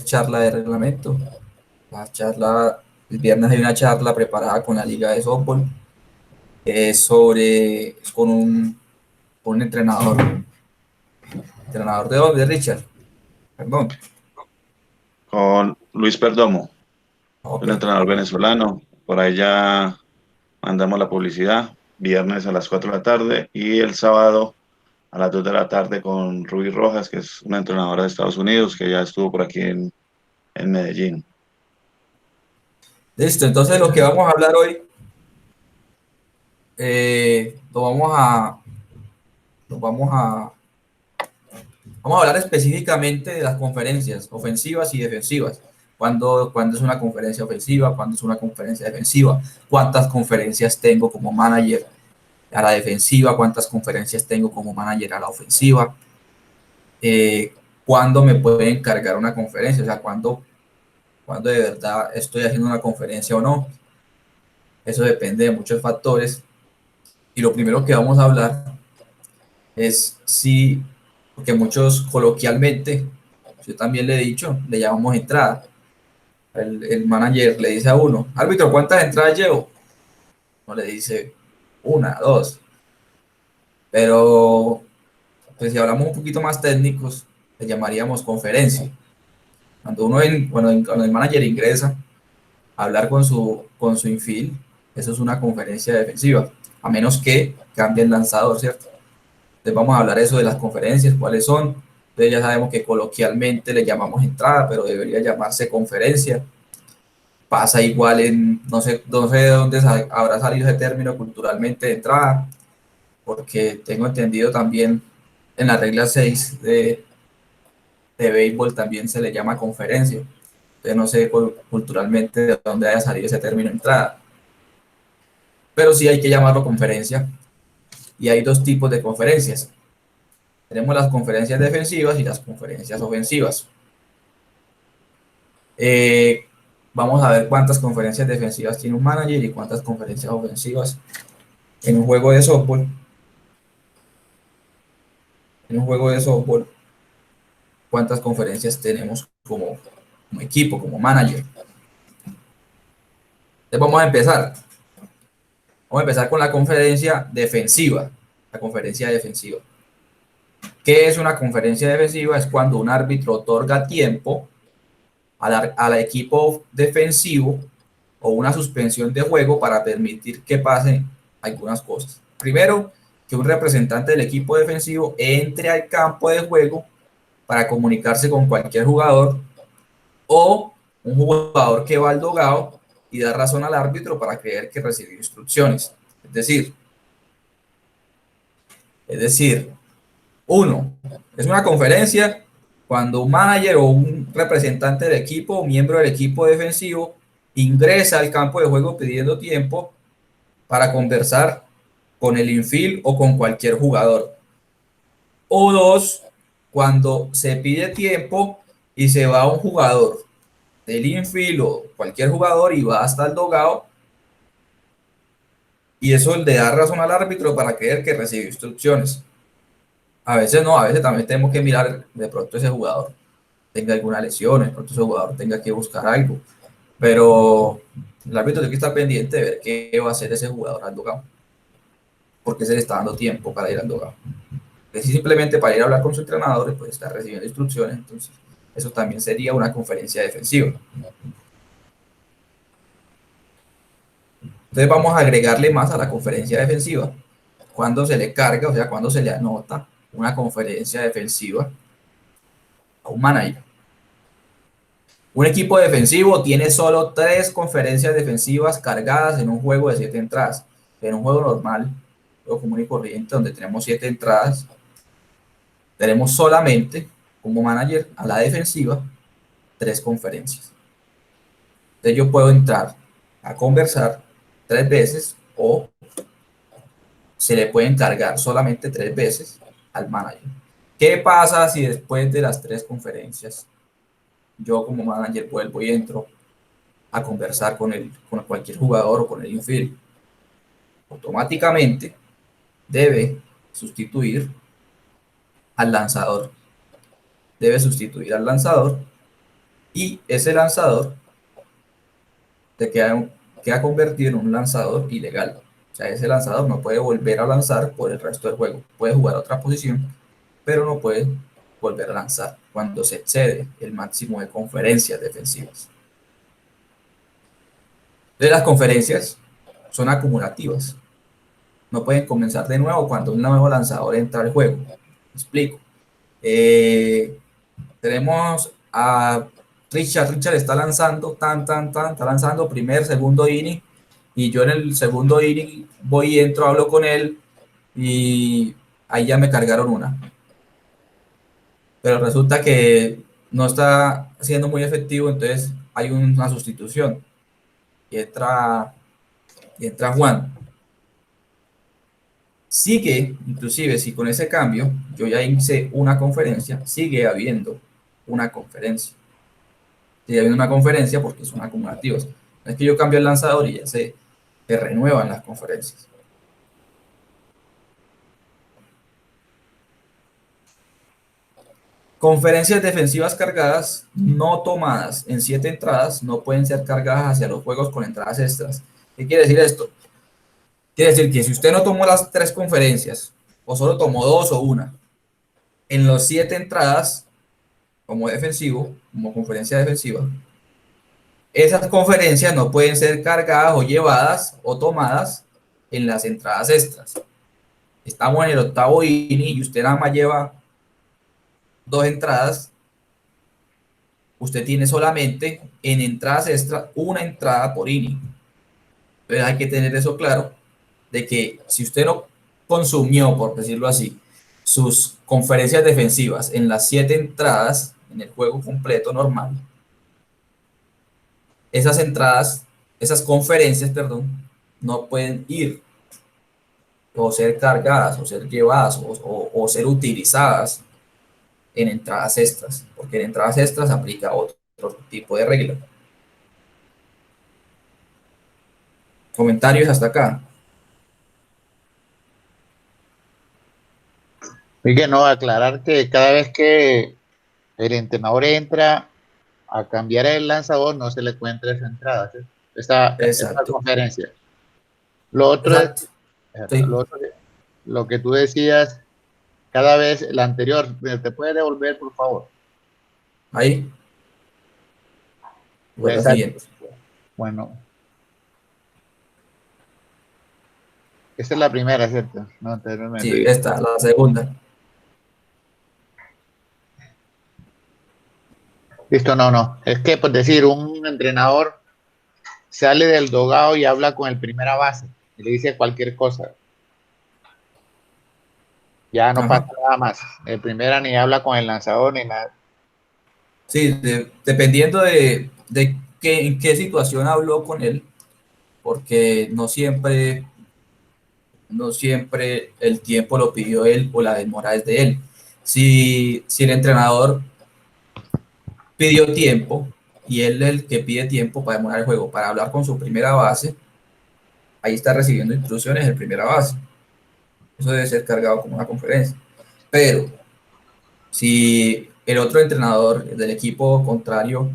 charla de reglamento. La charla, el viernes hay una charla preparada con la Liga de Softball, es con un entrenador de dónde, Richard, perdón. Con Luis Perdomo, Ok, un entrenador venezolano. Por ahí ya mandamos la publicidad, viernes a las 4 de la tarde y el sábado a las 2 de la tarde con Ruby Rojas, que es una entrenadora de Estados Unidos que ya estuvo por aquí en Medellín. listo. Entonces lo que vamos a hablar hoy, eh, lo vamos a, lo vamos a hablar específicamente de las conferencias ofensivas y defensivas. Cuándo es una conferencia ofensiva, cuándo es una conferencia defensiva, cuántas conferencias tengo como manager a la defensiva, cuántas conferencias tengo como manager a la ofensiva, eh, cuándo me puede encargar una conferencia, o sea, cuándo de verdad estoy haciendo una conferencia o no. Eso depende de muchos factores. Y lo primero que vamos a hablar es si, porque muchos coloquialmente, yo también le he dicho, le llamamos entrada. El manager le dice a uno, árbitro, ¿cuántas entradas llevo? No le dice una, dos. Pero, pues si hablamos un poquito más técnicos, le llamaríamos conferencia. Cuando el manager ingresa a hablar con su infield, eso es una conferencia defensiva, a menos que cambie el lanzador, ¿cierto? Entonces vamos a hablar eso de las conferencias, cuáles son. Entonces ya sabemos que coloquialmente le llamamos entrada, pero debería llamarse conferencia. Pasa igual no sé de dónde habrá salido ese término culturalmente de entrada, porque tengo entendido también en la regla 6 de béisbol también se le llama conferencia. Entonces no sé culturalmente de dónde haya salido ese término entrada, pero sí hay que llamarlo conferencia. Y hay dos tipos de conferencias. Tenemos las conferencias defensivas y las conferencias ofensivas. Eh, Vamos a ver cuántas conferencias defensivas tiene un manager y cuántas conferencias ofensivas en un juego de softball. En un juego de softball, cuántas conferencias tenemos como equipo, como manager. Entonces vamos a empezar. Vamos a empezar con la conferencia defensiva. La conferencia defensiva. ¿Qué es una conferencia defensiva? Es cuando un árbitro otorga tiempo al equipo defensivo o una suspensión de juego para permitir que pasen algunas cosas. Primero, que un representante del equipo defensivo entre al campo de juego para comunicarse con cualquier jugador, o un jugador que va al dogado y da razón al árbitro para creer que recibió instrucciones. Es decir, es decir, uno, es una conferencia cuando un manager o un representante del equipo o miembro del equipo defensivo ingresa al campo de juego pidiendo tiempo para conversar con el infield o con cualquier jugador. O dos, cuando se pide tiempo y se va un jugador del infield o cualquier jugador y va hasta el dogado, y eso le da razón al árbitro para creer que recibió instrucciones. A veces no, a veces también tenemos que mirar de pronto ese jugador tenga alguna lesión, de pronto ese jugador tenga que buscar algo, pero el árbitro tiene que estar pendiente de ver qué va a hacer ese jugador al dogado, porque se le está dando tiempo para ir al dogado. Si simplemente para ir a hablar con su entrenador, pues está recibiendo instrucciones, entonces eso también sería una conferencia defensiva. Entonces vamos a agregarle más a la conferencia defensiva. Cuando se le carga, o sea, cuando se le anota una conferencia defensiva a un manager. Un equipo defensivo tiene solo 3 conferencias defensivas cargadas en un juego de 7 entradas. En un juego normal, juego común y corriente, donde tenemos 7 entradas, tenemos solamente como manager a la defensiva 3 conferencias. Entonces yo puedo entrar a conversar 3 veces o se le puede encargar solamente 3 veces al manager. ¿Qué pasa si después de las 3 conferencias yo como manager vuelvo y entro a conversar con cualquier jugador o con el infield? Automáticamente debe sustituir al lanzador. Debe sustituir al lanzador y ese lanzador te queda convertido en un lanzador ilegal. O sea, ese lanzador no puede volver a lanzar por el resto del juego. Puede jugar a otra posición, pero no puede volver a lanzar cuando se excede el máximo de conferencias defensivas. Entonces, las conferencias son acumulativas. No pueden comenzar de nuevo cuando un nuevo lanzador entra al juego. ¿Me explico? Eh, Tenemos a Richard. Richard está lanzando, está lanzando primer, segundo inning. Y yo en el segundo inning voy y entro, hablo con él. Y ahí ya me cargaron una. Pero resulta que no está siendo muy efectivo, entonces hay una sustitución. Y entra Juan. Sigue, inclusive si con ese cambio yo ya hice una conferencia, sigue habiendo una conferencia. Sigue habiendo una conferencia porque son acumulativos. No es que yo cambio el lanzador y ya se renuevan las conferencias. Conferencias defensivas cargadas no tomadas en 7 entradas no pueden ser cargadas hacia los juegos con entradas extras. ¿Qué quiere decir esto? Quiere decir que si usted no tomó las 3 conferencias, o solo tomó 2 o una, en los 7 entradas, como defensivo, como conferencia defensiva, esas conferencias no pueden ser cargadas o llevadas o tomadas en las entradas extras. Estamos en el octavo inning y usted nada más lleva 2 entradas. Usted tiene solamente en entradas extras una entrada por inning. Entonces hay que tener eso claro, de que si usted no consumió, por decirlo así, sus conferencias defensivas en las 7 entradas, en el juego completo normal, esas entradas, esas conferencias, perdón, no pueden ir o ser cargadas o ser llevadas o ser utilizadas en entradas extras, porque en entradas extras aplica otro tipo de regla. Comentarios hasta acá. Y que no, aclarar que cada vez que el entrenador entra a cambiar el lanzador, no se le cuenta esa entrada, ¿sí? Esta Exacto. conferencia. Lo otro es, Exacto. Sí. lo que tú decías, cada vez el anterior, ¿te puede devolver, por favor? Ahí. Vuelve al Exacto. siguiente. Bueno, esta es la primera, ¿cierto? No, Sí, anteriormente. esta, la segunda. Listo, no, no. Es que, por decir, un entrenador sale del dogado y habla con el primera base y le dice cualquier cosa. Ya no pasa Ajá. nada más. El primera ni habla con el lanzador ni nada. Sí, dependiendo de en qué situación habló con él, porque no siempre el tiempo lo pidió él o la demora es de él. Si el entrenador pidió tiempo y él es el que pide tiempo para demorar el juego, para hablar con su primera base, ahí está recibiendo instrucciones el primera base. Eso debe ser cargado como una conferencia. Pero si el otro entrenador del equipo contrario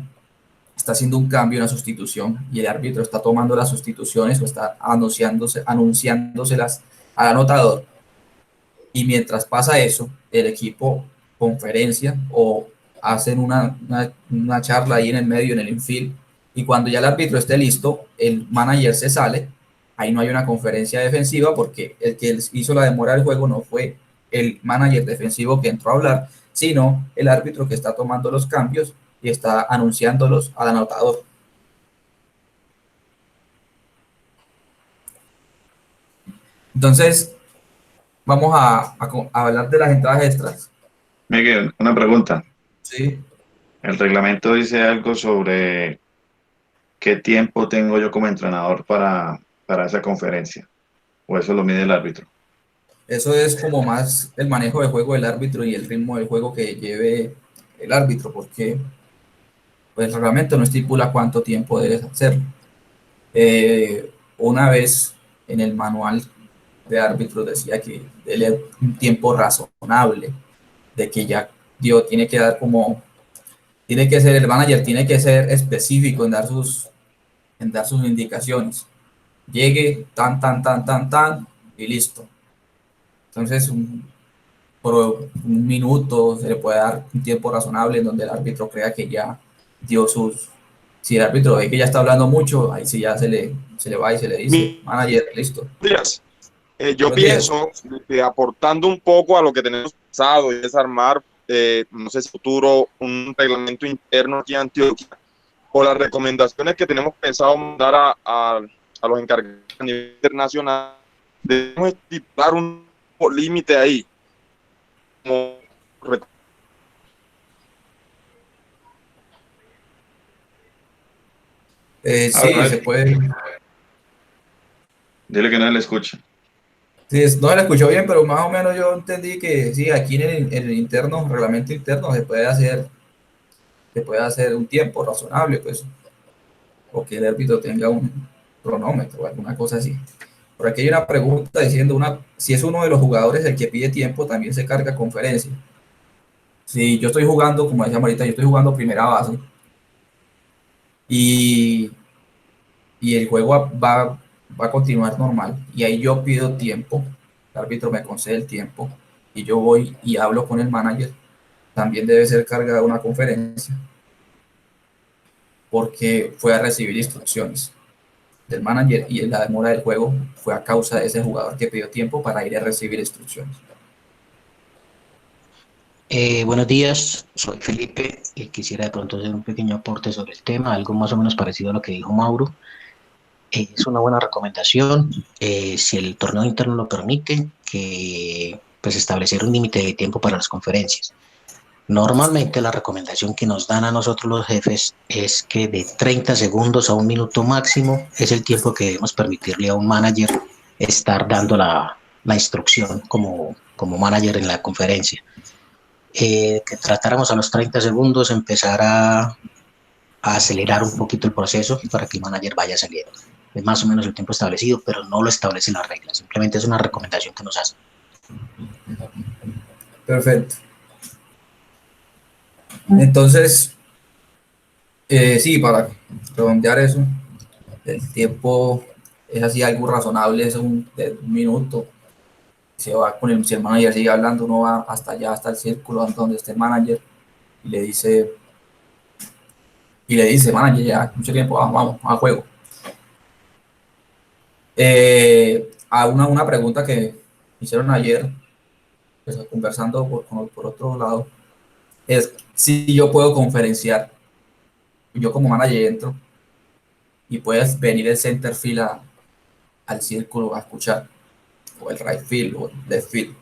está haciendo un cambio, una sustitución, y el árbitro está tomando las sustituciones o está anunciándoselas al anotador, y mientras pasa eso, el equipo conferencia o hacen una charla ahí en el medio, en el infield, y cuando ya el árbitro esté listo, el manager se sale, ahí no hay una conferencia defensiva porque el que hizo la demora del juego no fue el manager defensivo que entró a hablar, sino el árbitro que está tomando los cambios y está anunciándolos al anotador. Entonces, vamos a hablar de las entradas extras. Miguel, una pregunta. Sí, El reglamento dice algo sobre qué tiempo tengo yo como entrenador para esa conferencia, o eso lo mide el árbitro. eso es como más el manejo de juego del árbitro y el ritmo del juego que lleve el árbitro, porque pues, el reglamento no estipula cuánto tiempo debes hacerlo. Una vez en el manual de árbitros decía que dele un tiempo razonable, de que ya tiene que dar como el manager tiene que ser específico en dar sus indicaciones. Llegue, tan, y listo. Entonces, por un minuto se le puede dar un tiempo razonable en donde el árbitro crea que ya dio sus... Si el árbitro ve que ya está hablando mucho, ahí sí ya se le va y se le dice, manager, listo. Días. Yo Buenos días. pienso que aportando un poco a lo que tenemos pensado y es armar, no sé si futuro, un reglamento interno aquí en Antioquia, o las recomendaciones que tenemos pensado mandar a los encargados a nivel internacional, debemos estipular un límite ahí. Como Sí, se puede. Dile que nadie le escucha. Sí, no se la escuchó bien, pero más o menos yo entendí que sí, aquí en el interno, reglamento interno, se puede hacer un tiempo razonable, pues, o que el árbitro tenga un cronómetro o alguna cosa así. Por aquí hay una pregunta diciendo si es uno de los jugadores el que pide tiempo, también se carga conferencia. Si yo estoy jugando, como decía ahorita, yo estoy jugando primera base y el juego va a continuar normal y ahí yo pido tiempo, el árbitro me concede el tiempo y yo voy y hablo con el manager, también debe ser cargada una conferencia porque fue a recibir instrucciones del manager y la demora del juego fue a causa de ese jugador que pidió tiempo para ir a recibir instrucciones. Buenos días, soy Felipe y quisiera de pronto hacer un pequeño aporte sobre el tema, algo más o menos parecido a lo que dijo Mauro. Es una buena recomendación, si el torneo interno lo permite, que pues establecer un límite de tiempo para las conferencias. Normalmente la recomendación que nos dan a nosotros los jefes es que de 30 segundos a un minuto máximo es el tiempo que debemos permitirle a un manager estar dando la instrucción como manager en la conferencia. Que tratáramos a los 30 segundos empezar a acelerar un poquito el proceso para que el manager vaya saliendo. Es más o menos el tiempo establecido, pero no lo establece la regla, simplemente es una recomendación que nos hace. Perfecto. Entonces, sí, para redondear eso, el tiempo es así algo razonable, es de un minuto. Se va si el manager sigue hablando, uno va hasta allá, hasta el círculo donde esté el manager y le dice, manager, ya mucho tiempo, vamos a juego. A una pregunta que hicieron ayer, pues, conversando por otro lado, es si yo puedo conferenciar. Yo como manager entro y puedes venir el center field al círculo a escuchar, o el right field o el left field.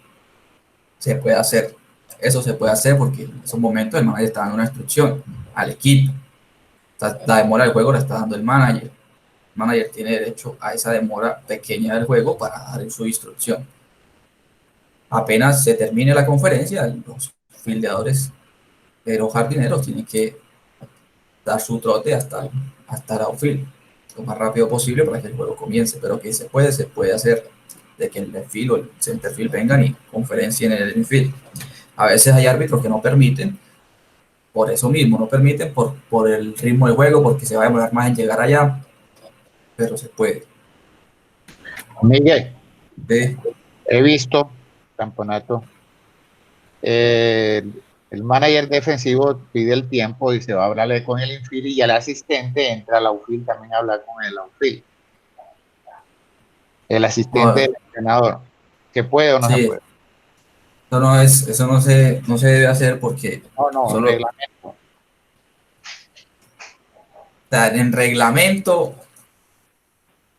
Se puede hacer. Eso se puede hacer porque en esos momentos el manager está dando una instrucción al equipo. La demora del juego la está dando el manager. El manager tiene derecho a esa demora pequeña del juego para dar su instrucción. Apenas se termine la conferencia, los fildeadores, los jardineros tienen que dar su trote hasta el outfield lo más rápido posible para que el juego comience, pero que se puede hacer de que el left field o el center field vengan y conferencien en el infield. A veces hay árbitros que no permiten, por eso mismo, no permiten por el ritmo del juego, porque se va a demorar más en llegar allá, pero se puede. Miguel, ¿Sí? he visto campeonato, el manager defensivo pide el tiempo y se va a hablarle con el infield y ya el asistente entra al outfield también a hablar con el outfield. El asistente del entrenador, ¿qué puede o no se puede? Eso no se debe hacer porque no, reglamento. O sea, en reglamento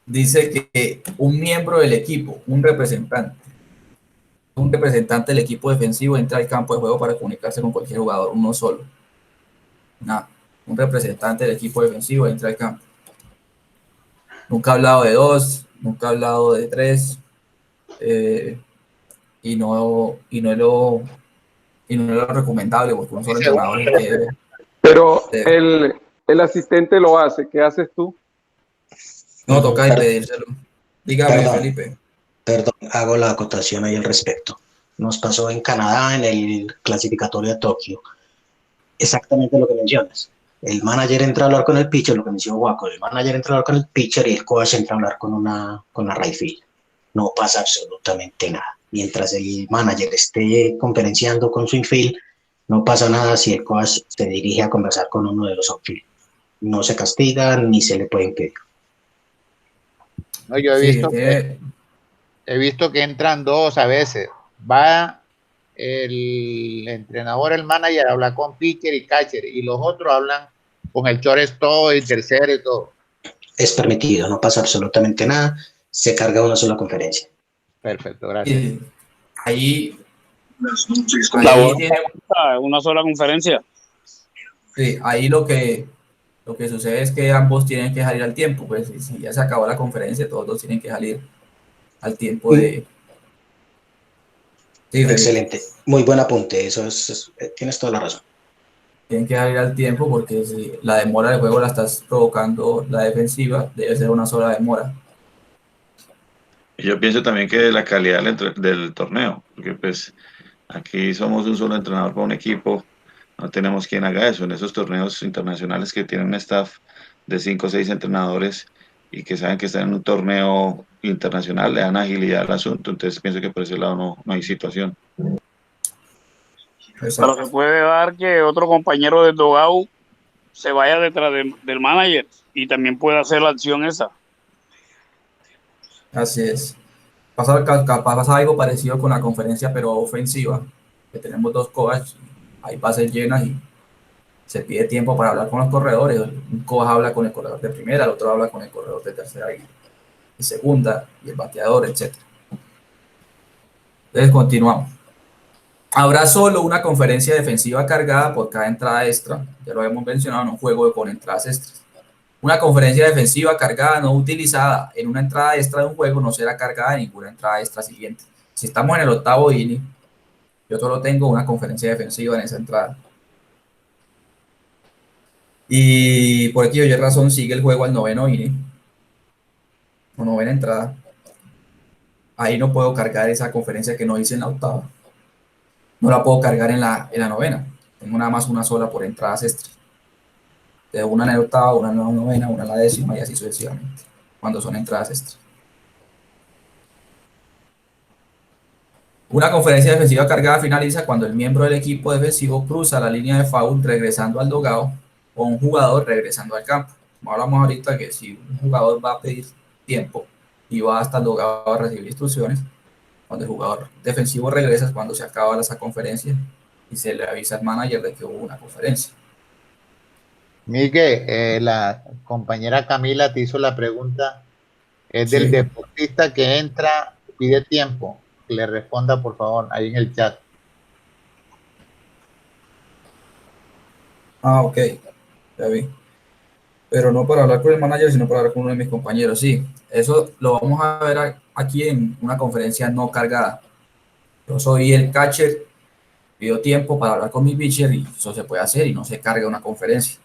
dice que un miembro del equipo, un representante del equipo defensivo entra al campo de juego para comunicarse con cualquier jugador, uno solo. Un representante del equipo defensivo entra al campo. Nunca he hablado de 2, nunca he hablado de 3, y no es lo recomendable porque un solo entrenador es el que debe. Pero el asistente lo hace, ¿qué haces tú? No, toca impedírselo. Dígame, Felipe. Perdón, hago la acotación ahí al respecto. Nos pasó en Canadá en el clasificatorio a Tokio. exactamente lo que mencionas. El manager entra a hablar con el pitcher, lo que mencionó Juaco, el manager entra a hablar con el pitcher y el coach entra a hablar con la right field. No pasa absolutamente nada. Mientras el manager esté conferenciando con su infield, no pasa nada si el coach se dirige a conversar con uno de los outfield. No se castiga ni se le puede impedir. No, yo he visto que entran dos a veces. Va el entrenador, el manager, habla con pitcher y catcher, y los otros hablan con el shortstop y tercero y todo. Es permitido, no pasa absolutamente nada, se carga una sola conferencia. Perfecto, gracias. Ahí tiene una sola conferencia. Sí, ahí lo que sucede es que ambos tienen que salir al tiempo, pues si ya se acabó la conferencia, todos dos tienen que salir al tiempo de... Sí, excelente, muy buen apunte, tienes toda la razón. Tienen que salir al tiempo porque si la demora del juego la estás provocando la defensiva, debe ser una sola demora. Y yo pienso también que la calidad del torneo, porque pues aquí somos un solo entrenador para un equipo, no tenemos quien haga eso. En esos torneos internacionales que tienen un staff de 5 o 6 entrenadores y que saben que están en un torneo internacional, le dan agilidad al asunto. Entonces pienso que por ese lado no hay situación. Pero se puede dar que otro compañero del dugout se vaya detrás del manager y también puede hacer la acción esa. Así es. Pasa algo parecido con la conferencia, pero ofensiva, que tenemos dos coaches, hay bases llenas y se pide tiempo para hablar con los corredores. Un coach habla con el corredor de primera, el otro habla con el corredor de tercera y segunda, y el bateador, etc. Entonces continuamos. Habrá solo una conferencia defensiva cargada por cada entrada extra, ya lo hemos mencionado en un juego con entradas extras. Una conferencia defensiva cargada no utilizada en una entrada extra de un juego no será cargada en ninguna entrada extra siguiente. Si estamos en el octavo inning, yo solo tengo una conferencia defensiva en esa entrada. Y por aquí, oye, razón, sigue el juego al noveno inning, o novena entrada. Ahí no puedo cargar esa conferencia que no hice en la octava. No la puedo cargar en la novena. Tengo nada más una sola por entradas extras. De una en la octava, una en la novena, una en la décima y así sucesivamente, cuando son entradas extras. Una conferencia defensiva cargada finaliza cuando el miembro del equipo defensivo cruza la línea de foul regresando al dugout o un jugador regresando al campo. Como hablamos ahorita que si un jugador va a pedir tiempo y va hasta el dugout a recibir instrucciones, cuando el jugador defensivo regresa es cuando se acaba esa conferencia y se le avisa al manager de que hubo una conferencia. Miguel, la compañera Camila te hizo la pregunta, es del deportista que entra, pide tiempo, que le responda por favor ahí en el chat. Ah, ok, ya vi. Pero no para hablar con el manager, sino para hablar con uno de mis compañeros. Sí, eso lo vamos a ver aquí en una conferencia no cargada. Yo soy el catcher, pido tiempo para hablar con mi pitcher y eso se puede hacer y no se carga una conferencia.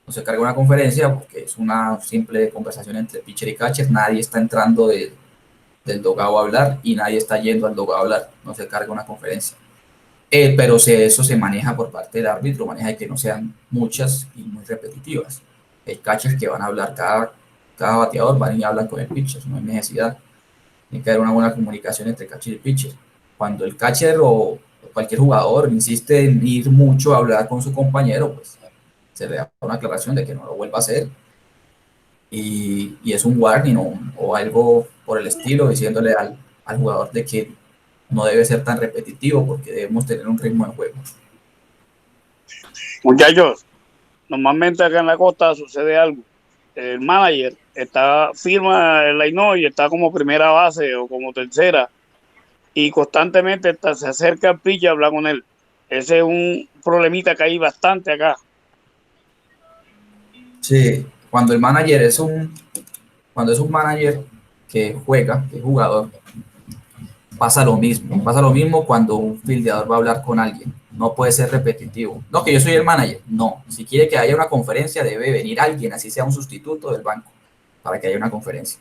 No se carga una conferencia porque es una simple conversación entre pitcher y catcher. Nadie está entrando del dugout a hablar y nadie está yendo al dugout a hablar. No se carga una conferencia. Pero eso se maneja por parte del árbitro, maneja que no sean muchas y muy repetitivas. Hay catchers que van a hablar, cada bateador van y hablan con el pitcher, no hay necesidad. Tiene que haber una buena comunicación entre catcher y pitcher. Cuando el catcher o cualquier jugador insiste en ir mucho a hablar con su compañero, pues se le da una aclaración de que no lo vuelva a hacer. Y es un warning o algo por el estilo, diciéndole al jugador de que no debe ser tan repetitivo porque debemos tener un ritmo de juego. Muchachos, normalmente acá en la costa sucede algo. El manager firma el line y está como primera base o como tercera y constantemente se acerca al pitcher a hablar con él. Ese es un problemita que hay bastante acá. Sí, cuando el manager es un manager que juega, que es jugador, pasa lo mismo. Pasa lo mismo cuando un fildeador va a hablar con alguien. No puede ser repetitivo. No, que yo soy el manager. No. Si quiere que haya una conferencia, debe venir alguien, así sea un sustituto del banco, para que haya una conferencia.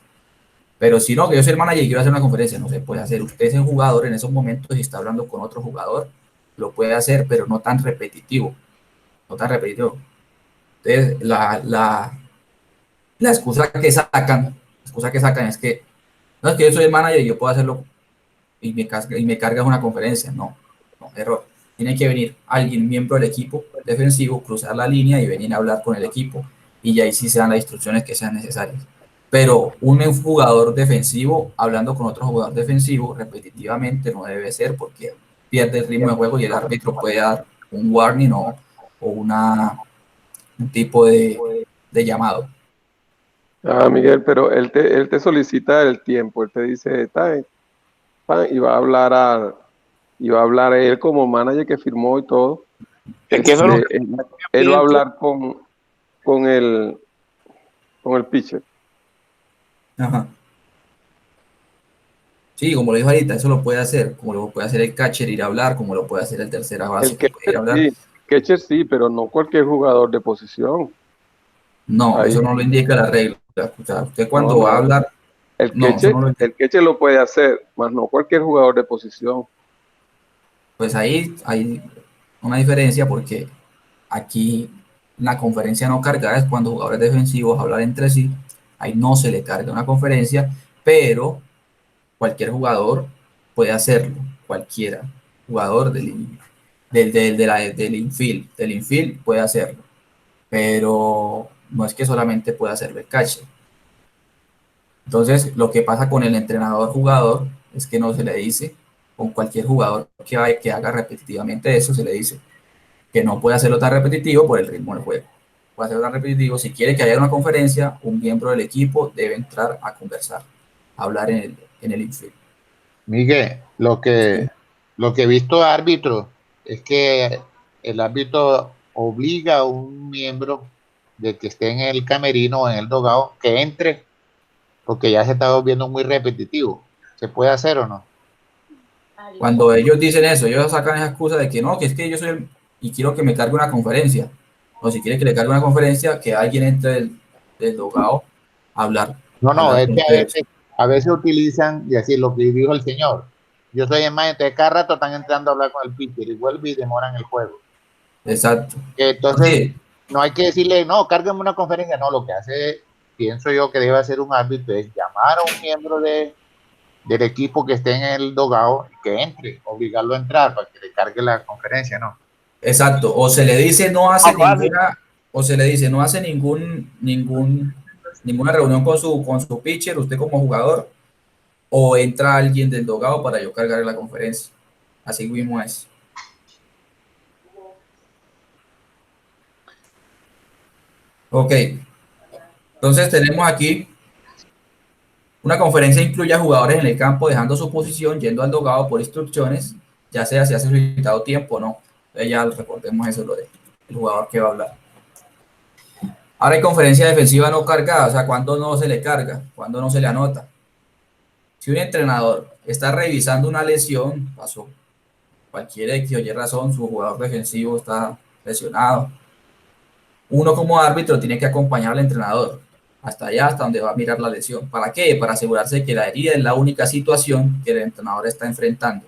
Pero si no, que yo soy el manager y quiero hacer una conferencia, no se puede hacer. Usted es el jugador en esos momentos y está hablando con otro jugador, lo puede hacer, pero no tan repetitivo. no tan repetitivo. Entonces, la excusa que sacan es que, no, es que yo soy el manager y yo puedo hacerlo y me cargas una conferencia. No, error. Tiene que venir alguien, miembro del equipo defensivo, cruzar la línea y venir a hablar con el equipo, y ya ahí sí se dan las instrucciones que sean necesarias. Pero un jugador defensivo hablando con otro jugador defensivo repetitivamente no debe ser, porque pierde el ritmo de juego y el árbitro puede dar un warning o un tipo de llamado. Miguel, pero él te solicita el tiempo, él te dice, y va a hablar él como manager que firmó y todo. Es que eso es lo que él va a hablar con el pitcher. Ajá. Sí, como lo dijo ahorita, eso lo puede hacer, como lo puede hacer el catcher, ir a hablar, como lo puede hacer el tercera base, ir a hablar. Sí, catcher sí, pero no cualquier jugador de posición. No, eso no lo indica la regla. O sea, usted cuando va a hablar... El catcher lo puede hacer, más no cualquier jugador de posición. Pues ahí hay una diferencia, porque aquí la conferencia no cargada es cuando jugadores defensivos hablan entre sí, ahí no se le carga una conferencia, pero cualquier jugador puede hacerlo, cualquiera jugador del infield puede hacerlo, pero no es que solamente pueda hacerlo el catcher. Entonces, lo que pasa con el entrenador jugador es que no se le dice, con cualquier jugador que haga repetitivamente eso, se le dice que no puede hacerlo tan repetitivo por el ritmo del juego. Puede hacerlo tan repetitivo. Si quiere que haya una conferencia, un miembro del equipo debe entrar a conversar, a hablar en el infield. Miguel, lo que he visto árbitro es que el árbitro obliga a un miembro de que esté en el camerino o en el dogado que entre, porque ya se está volviendo muy repetitivo. ¿Se puede hacer o no? Cuando ellos dicen eso, ellos sacan esa excusa de que no, que es que yo soy y quiero que me cargue una conferencia. O si quiere que le cargue una conferencia, que alguien entre del dogado a hablar. No, es que a veces utilizan, y así lo que dijo el señor, yo soy en más, entonces cada rato están entrando a hablar con el pitcher y vuelve y demoran el juego. Exacto. Entonces, sí, no hay que decirle, no, cárgame una conferencia, no, lo que hace, pienso yo que debe hacer un árbitro es llamar a un miembro del equipo que esté en el dogado y que entre, obligarlo a entrar para que le cargue la conferencia, ¿no? Exacto, o se le dice no hace ninguna, o se le dice no hace ninguna reunión con su pitcher, usted como jugador, o entra alguien del dogado para yo cargar la conferencia. Así mismo es. Ok, entonces tenemos aquí una conferencia incluye a jugadores en el campo dejando su posición, yendo al dogado por instrucciones, ya sea si ha solicitado tiempo o no. Entonces ya recordemos eso, lo del jugador que va a hablar. Ahora hay conferencia defensiva no cargada, o sea, cuando no se le carga, cuando no se le anota. Si un entrenador está revisando una lesión, pasó cualquier X o Y razón, su jugador defensivo está lesionado, uno como árbitro tiene que acompañar al entrenador hasta allá, hasta donde va a mirar la lesión. ¿Para qué? Para asegurarse de que la herida es la única situación que el entrenador está enfrentando.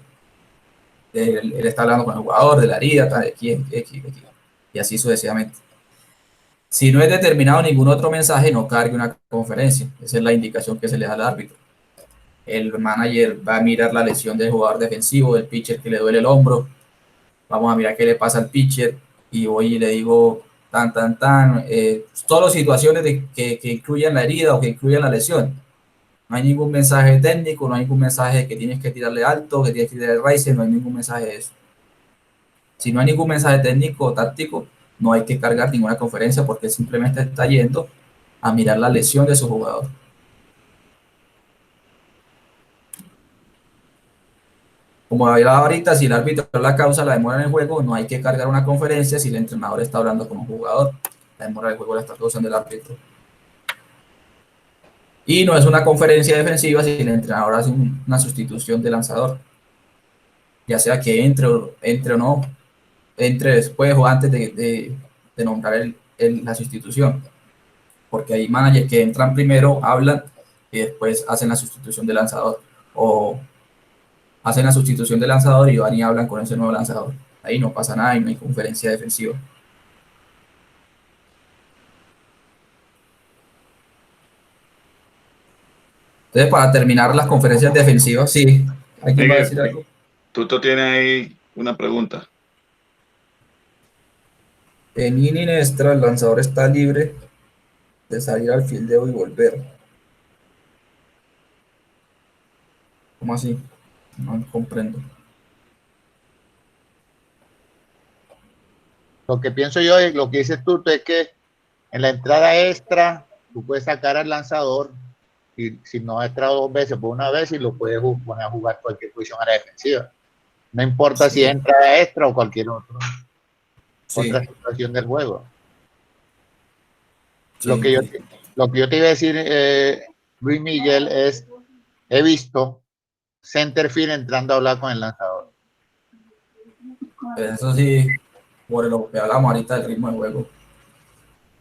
Él está hablando con el jugador de la herida, tal, X, y así sucesivamente. Si no es determinado ningún otro mensaje, no cargue una conferencia. Esa es la indicación que se le da al árbitro. El manager va a mirar la lesión del jugador defensivo, del pitcher que le duele el hombro. Vamos a mirar qué le pasa al pitcher y voy y le digo todas las situaciones que incluyan la herida o que incluyan la lesión. No hay ningún mensaje técnico, no hay ningún mensaje de que tienes que tirarle alto, que tienes que tirarle raíces, no hay ningún mensaje de eso. Si no hay ningún mensaje técnico o táctico, no hay que cargar ninguna conferencia, porque simplemente está yendo a mirar la lesión de su jugador. Como hablaba ahorita, si el árbitro es la causa la demora en el juego, no hay que cargar una conferencia si el entrenador está hablando con un jugador. La demora del juego la está causando el árbitro. Y no es una conferencia defensiva si el entrenador hace una sustitución de lanzador. Ya sea que entre o no, entre después o antes de nombrar la sustitución. Porque hay managers que entran primero, hablan y después hacen la sustitución de lanzador. O hacen la sustitución de lanzador y van y hablan con ese nuevo lanzador. Ahí no pasa nada y no hay conferencia defensiva. Entonces, para terminar las conferencias defensivas, sí. ¿Alguien va a decir algo? Tuto tiene ahí una pregunta. En inning extra, el lanzador está libre de salir al fildeo y volver. ¿Cómo así? No comprendo. Lo que pienso yo y lo que dices tú es que en la entrada extra tú puedes sacar al lanzador y si no ha entrado 2 veces, pues una vez y lo puedes poner a jugar cualquier posición a la defensiva. No importa si es entrada extra o cualquier otra situación del juego. Sí. Lo que yo te iba a decir, Luis Miguel, es he visto centerfield entrando a hablar con el lanzador. Eso sí, por lo que hablamos ahorita del ritmo de juego.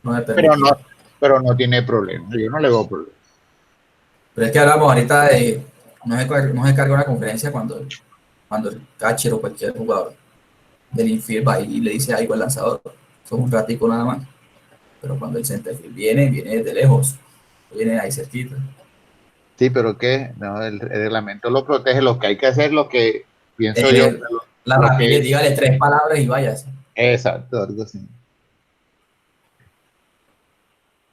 No me Pero permite. pero no tiene problema. Yo no le veo problema. Pero es que hablamos ahorita de no se carga una conferencia cuando el catcher o cualquier jugador del infield va y le dice algo al lanzador. Eso es un ratico nada más. Pero cuando el centerfield viene desde lejos, viene ahí cerquita. Sí, pero ¿qué? No, el reglamento lo protege. Lo que hay que hacer, lo que pienso yo. La rapidez, dígale 3 palabras y váyase. Exacto, algo así.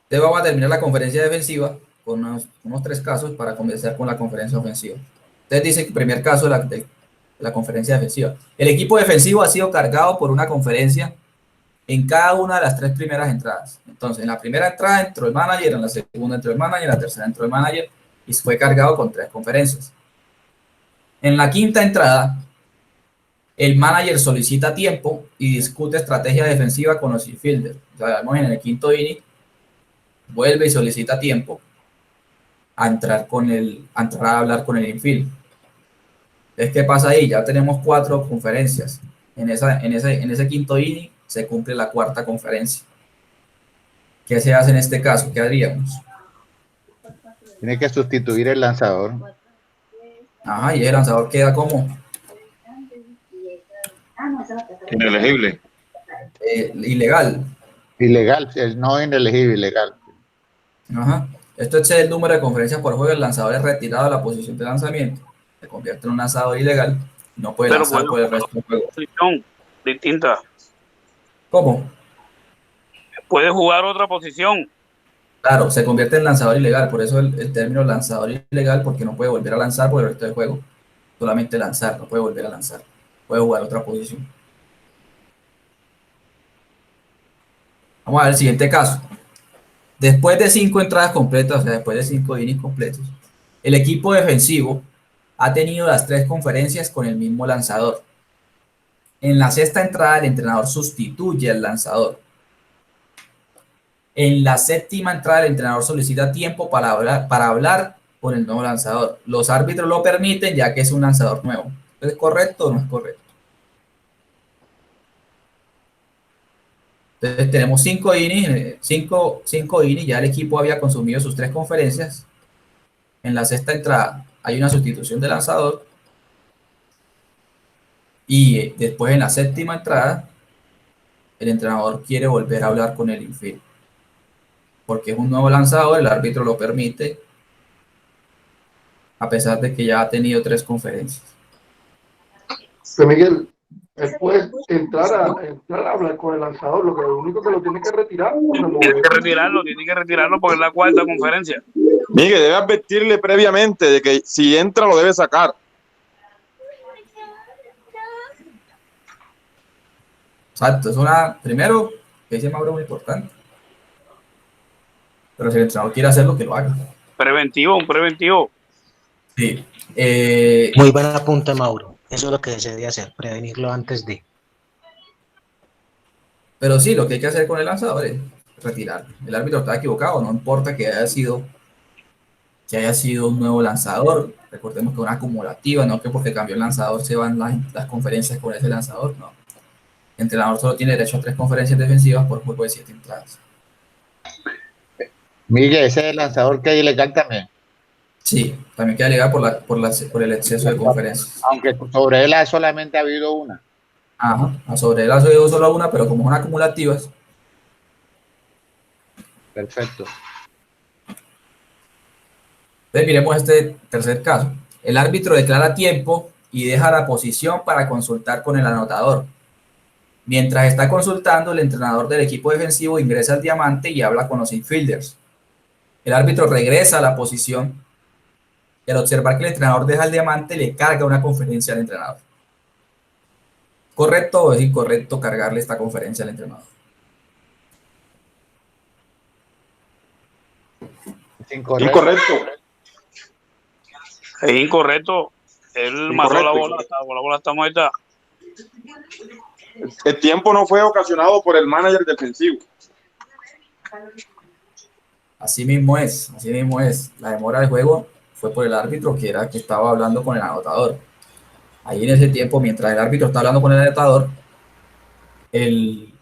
Entonces vamos a terminar la conferencia defensiva con unos 3 casos para comenzar con la conferencia ofensiva. Entonces dice que el primer caso de la conferencia defensiva. El equipo defensivo ha sido cargado por una conferencia en cada una de las 3 primeras entradas. Entonces, en la primera entrada entró el manager, en la segunda entró el manager, en la tercera entró el manager y fue cargado con 3 conferencias. En la quinta entrada, el manager solicita tiempo y discute estrategia defensiva con los infielders. O sea, vemos en el quinto inning, vuelve y solicita tiempo a entrar a hablar con el infield. Entonces, ¿qué pasa ahí? Ya tenemos 4 conferencias. En ese quinto inning se cumple la 4ª conferencia. ¿Qué se hace en este caso? ¿Qué haríamos? Tiene que sustituir el lanzador. Ajá, y el lanzador queda como Inelegible. Ilegal. Ilegal, no inelegible, ilegal. Ajá. Esto excede el número de conferencias por juego. El lanzador es retirado de la posición de lanzamiento. Se convierte en un lanzador ilegal. No puede lanzar por el resto del juego. Posición distinta. ¿Cómo? Puede jugar otra posición. Claro, se convierte en lanzador ilegal. Por eso el término lanzador ilegal, porque no puede volver a lanzar por el resto del juego. Solamente lanzar, no puede volver a lanzar. Puede jugar otra posición. Vamos a ver el siguiente caso. Después de 5 entradas completas, o sea, después de 5 innings completos, el equipo defensivo ha tenido las 3 conferencias con el mismo lanzador. En la 6ª entrada, el entrenador sustituye al lanzador. En la 7ª entrada, el entrenador solicita tiempo para hablar con el nuevo lanzador. Los árbitros lo permiten ya que es un lanzador nuevo. ¿Es correcto o no es correcto? Entonces tenemos 5 innings, 5 innings, ya el equipo había consumido sus 3 conferencias. En la 6ª entrada hay una sustitución de lanzador. Y después en la 7ª entrada, el entrenador quiere volver a hablar con el infield. Porque es un nuevo lanzador, el árbitro lo permite, a pesar de que ya ha tenido 3 conferencias. Pero Miguel, él puede entrar a hablar con el lanzador, lo único que lo tiene que retirar o remover. Tiene que retirarlo porque es la 4ª conferencia. Miguel, debe advertirle previamente de que si entra lo debe sacar. Exacto, primero, que dice Mauro, muy importante. Pero si el entrenador quiere hacerlo, que lo haga. Un preventivo. Sí. Muy buen apunte, Mauro. Eso es lo que se debe hacer, prevenirlo antes de. Pero sí, lo que hay que hacer con el lanzador es retirarlo. El árbitro está equivocado, no importa que haya sido un nuevo lanzador. Recordemos que una acumulativa, no que porque cambió el lanzador se van las conferencias con ese lanzador, no. El entrenador solo tiene derecho a 3 conferencias defensivas por juego de 7 entradas. Miguel, ese es el lanzador que es ilegal también. Sí, también queda ligado por el exceso de conferencias. Aunque sobre él solamente ha habido una. Ajá, sobre él ha habido solo una, pero como son acumulativas. Perfecto. Entonces miremos este tercer caso. El árbitro declara tiempo y deja la posición para consultar con el anotador. Mientras está consultando, el entrenador del equipo defensivo ingresa al diamante y habla con los infielders. El árbitro regresa a la posición y al observar que el entrenador deja el diamante, le carga una conferencia al entrenador. ¿Correcto o es incorrecto cargarle esta conferencia al entrenador? Incorrecto. Es incorrecto. Él mató la bola está muerta. El tiempo no fue ocasionado por el manager defensivo. Así mismo es. La demora del juego fue por el árbitro que era que estaba hablando con el anotador. Ahí en ese tiempo, mientras el árbitro está hablando con el anotador, el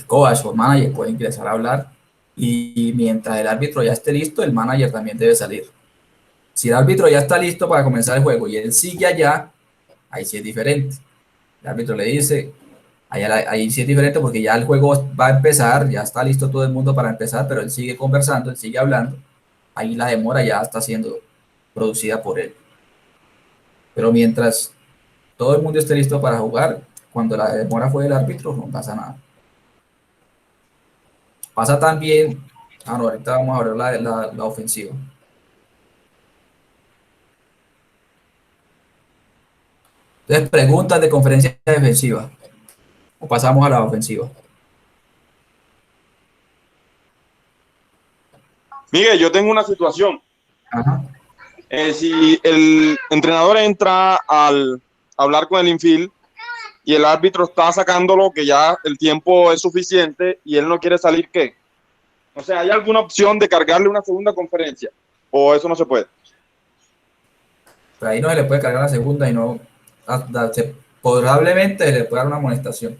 coach o el manager puede ingresar a hablar y mientras el árbitro ya esté listo, el manager también debe salir. Si el árbitro ya está listo para comenzar el juego y él sigue allá, ahí sí es diferente. El árbitro le dice, ahí sí es diferente porque ya el juego va a empezar, ya está listo todo el mundo para empezar, pero él sigue conversando, él sigue hablando. Ahí la demora ya está siendo producida por él. Pero mientras todo el mundo esté listo para jugar, cuando la demora fue del árbitro, no pasa nada. Pasa también, ahorita vamos a ver la ofensiva. Entonces, preguntas de conferencia defensiva. O pasamos a la ofensiva. Miguel, yo tengo una situación. Ajá. Si el entrenador entra al hablar con el infield y el árbitro está sacándolo, que ya el tiempo es suficiente y él no quiere salir, ¿qué? O sea, ¿hay alguna opción de cargarle una segunda conferencia? ¿O eso no se puede? Pero ahí no se le puede cargar la segunda y no... probablemente le puede dar una amonestación.